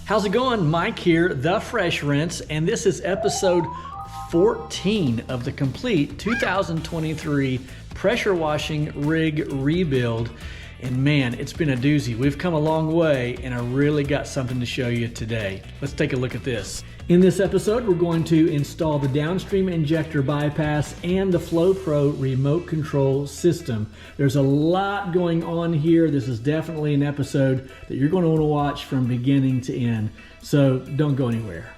How's it going? Mike here, The Fresh Rinse, and this is episode 14 of the complete 2023 pressure washing rig rebuild. And man, it's been a doozy. We've come a long way, and I really got something to show you today. Let's take a look at this. In this episode, we're going to install the downstream injector bypass and the FlowPro remote control system. There's a lot going on here. This is definitely an episode that you're going to want to watch from beginning to end. So don't go anywhere.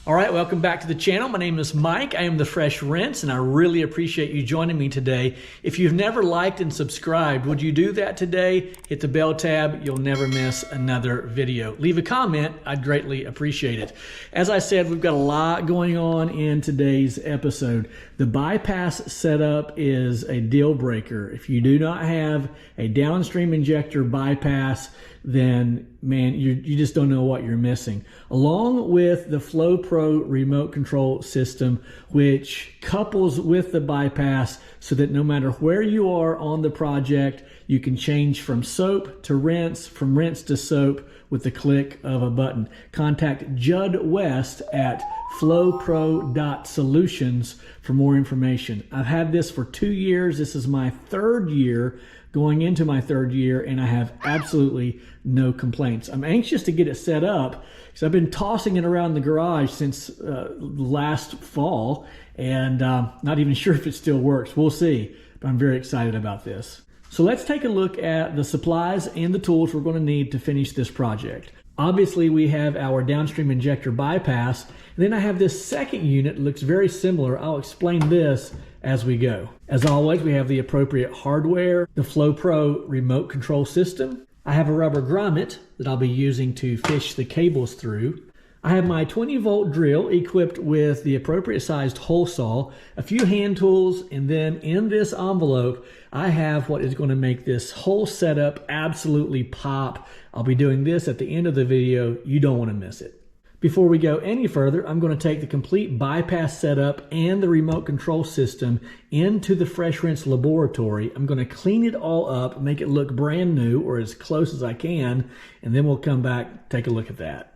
All right, welcome back to the channel. My name is Mike. I am The Fresh Rinse, and I really appreciate you joining me today. If you've never liked and subscribed, would you do that today? Hit the bell tab. You'll never miss another video. Leave a comment. I'd greatly appreciate it. As I said, we've got a lot going on in today's episode. The bypass setup is a deal breaker. If you do not have a downstream injector bypass, then man, you just don't know what you're missing. Along with the FlowPro remote control system, which couples with the bypass so that no matter where you are on the project, you can change from soap to rinse, from rinse to soap with the click of a button. Contact Judd West at flowpro.solutions for more information. I've had this for 2 years. This is my third year, going into my third year, and I have absolutely no complaints. I'm anxious to get it set up because I've been tossing it around the garage since last fall, and not even sure if it still works. We'll see, but I'm very excited about this. So let's take a look at the supplies and the tools we're going to need to finish this project. Obviously, we have our downstream injector bypass, and then I have this second unit that looks very similar. I'll explain this as we go. As always, we have the appropriate hardware, the FlowPro remote control system. I have a rubber grommet that I'll be using to fish the cables through. I have my 20-volt drill equipped with the appropriate sized hole saw, a few hand tools, and then in this envelope, I have what is going to make this whole setup absolutely pop. I'll be doing this at the end of the video. You don't want to miss it. Before we go any further, I'm going to take the complete bypass setup and the remote control system into the Fresh Rinse laboratory. I'm going to clean it all up, make it look brand new or as close as I can, and then we'll come back, take a look at that.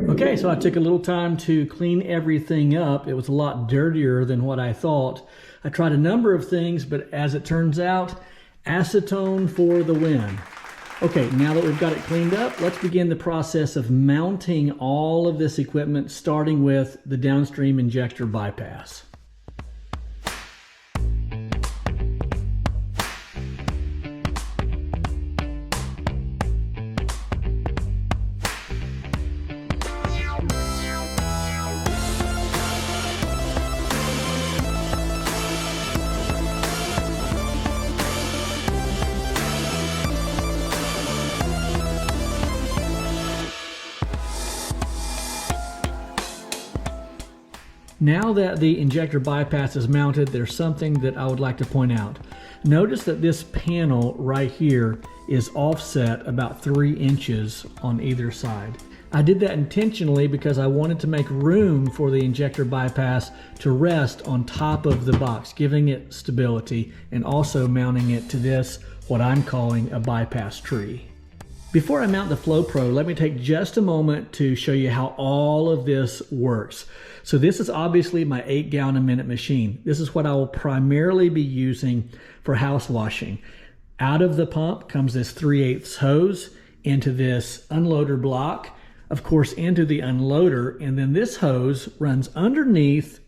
Okay, so I took a little time to clean everything up. It was a lot dirtier than what I thought. I tried a number of things, but as it turns out, acetone for the win. Okay, now that we've got it cleaned up, let's begin the process of mounting all of this equipment, starting with the downstream injector bypass. Now that the injector bypass is mounted, there's something that I would like to point out. Notice that this panel right here is offset about 3 inches on either side. I did that intentionally because I wanted to make room for the injector bypass to rest on top of the box, giving it stability and also mounting it to this, what I'm calling a bypass tree. Before I mount the FlowPro, let me take just a moment to show you how all of this works. So this is obviously my 8-gallon-a-minute machine. This is what I will primarily be using for house washing. Out of the pump comes this 3/8 hose into this unloader block, of course into the unloader, and then this hose runs underneath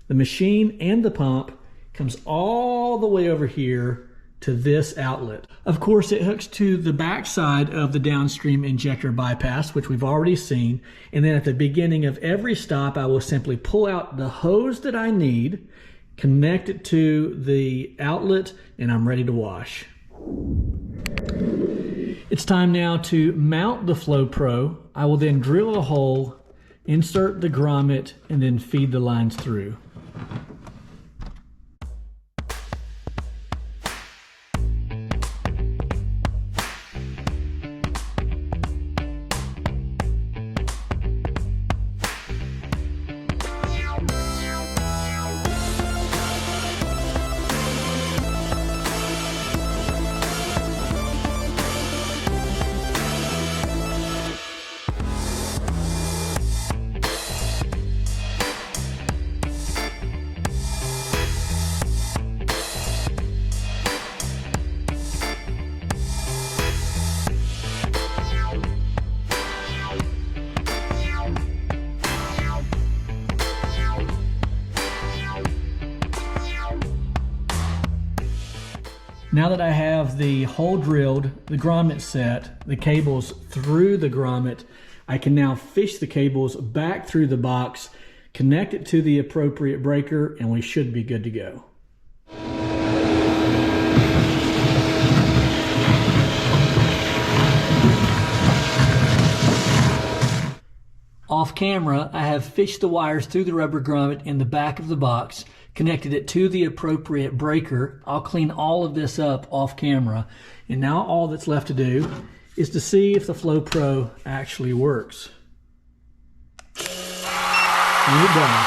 the machine and the pump, comes all the way over here to this outlet. Of course, it hooks to the back side of the downstream injector bypass, which we've already seen. And then at the beginning of every stop, I will simply pull out the hose that I need, connect it to the outlet, and I'm ready to wash. It's time now to mount the FlowPro. I will then drill a hole, insert the grommet, and then feed the lines through. Now that I have the hole drilled, the grommet set, the cables through the grommet, I can now fish the cables back through the box, connect it to the appropriate breaker, and we should be good to go. Off camera, I have fished the wires through the rubber grommet in the back of the box, connected it to the appropriate breaker. I'll clean all of this up off camera. And now all that's left to do is to see if the FlowPro actually works. And you're done.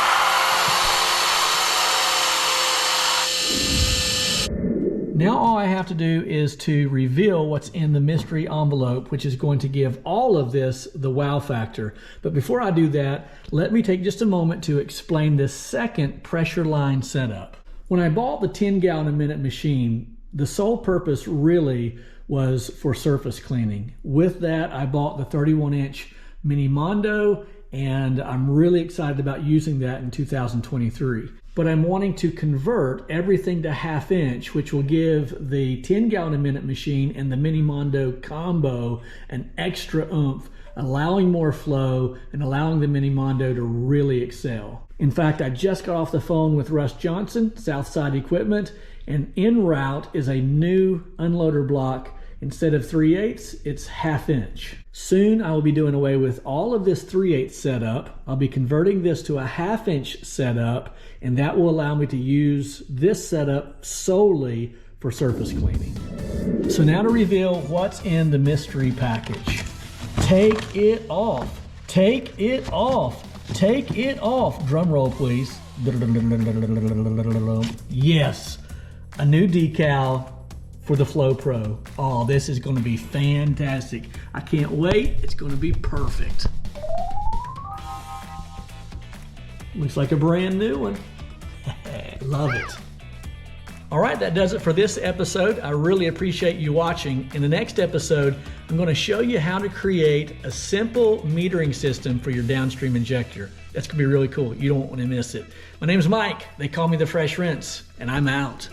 Now all I have to do is to reveal what's in the mystery envelope, which is going to give all of this the wow factor. But before I do that, let me take just a moment to explain this second pressure line setup. When I bought the 10-gallon-a-minute machine, the sole purpose really was for surface cleaning. With that, I bought the 31-inch Mini Mondo, and I'm really excited about using that in 2023. But I'm wanting to convert everything to 1/2 inch, which will give the 10-gallon-a-minute machine and the Mini Mondo combo an extra oomph, allowing more flow and allowing the Mini Mondo to really excel. In fact, I just got off the phone with Russ Johnson, Southside Equipment, and en route is a new unloader block. Instead of 3/8, it's 1/2 inch. Soon I will be doing away with all of this 3/8 setup. I'll be converting this to a 1/2 inch setup, and that will allow me to use this setup solely for surface cleaning. So now to reveal what's in the mystery package. Take it off. Take it off. Take it off. Drum roll, please. Yes, a new decal for the FlowPro. Oh, this is going to be fantastic. I can't wait. It's going to be perfect. Looks like a brand new one. Love it. All right, that does it for this episode. I really appreciate you watching. In the next episode, I'm going to show you how to create a simple metering system for your downstream injector. That's going to be really cool. You don't want to miss it. My name is Mike. They call me the Fresh Rinse, and I'm out.